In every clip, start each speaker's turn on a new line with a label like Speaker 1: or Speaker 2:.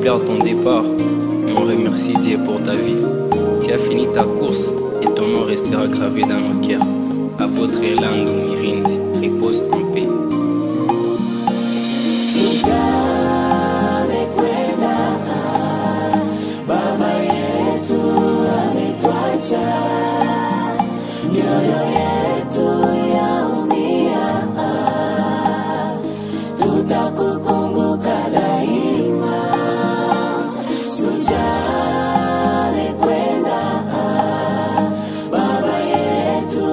Speaker 1: perdre ton départ, on remercie Dieu pour ta vie. Tu as fini ta course et ton nom restera gravé dans nos cœurs. Apôtre Elando Mirins, repose en paix.
Speaker 2: Baba yetu ametuacha, mioyo yetu yaumia, tutakukumbuka daima. Shujaa amekwenda, baba yetu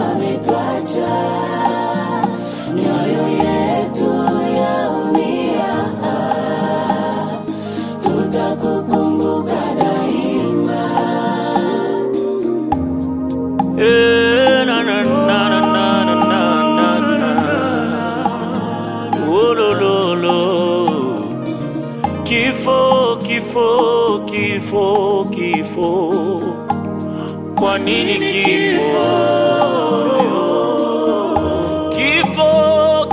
Speaker 2: ametuacha, mioyo yetu yaumia, tutakukumbuka daima.
Speaker 3: Na na na na na na na na. Oh lo lo lo. Kifo, kifo, kifo, kifo. Kwa nini kifo? Kifo,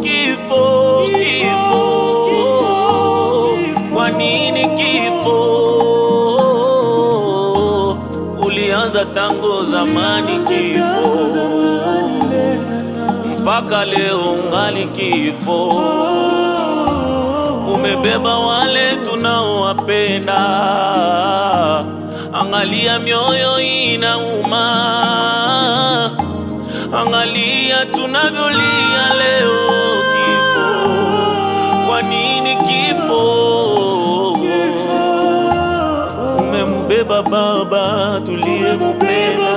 Speaker 3: kifo, kifo. Kwa nini kifo? Ulianza tangu zamani kifo, mpaka leo ungali kifo. Umebeba wale tunaowapenda, angalia mioyo inauma, angalia tunavyolia leo kifo. Kwa nini kifo? Umembeba baba tuliyempenda,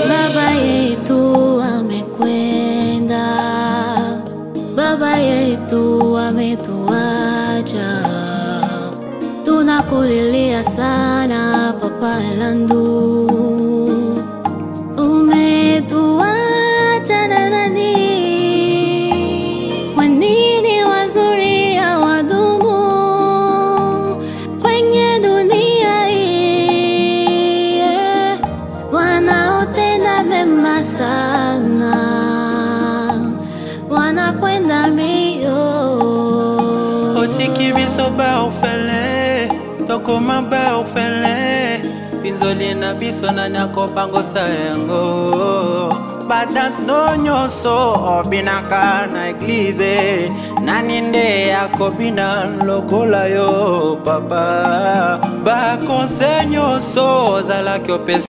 Speaker 4: baba yetu amekwenda, baba yetu ametuacha, tunakulilia sana Papa Elando. Umetuacha na nani? Kwa nini wazuri hawadumu kwenye dunia hii? Wanaotenda mema sana wanakwenda mbio.
Speaker 5: Otiki biso ba ofele, toko maba ofele, pinzoli na biso na nyako pango sayango. Badas no nyoso obinaka na eglize, naninde yako binan lokola yo papa. Ba konse nyoso zala kyo pesa.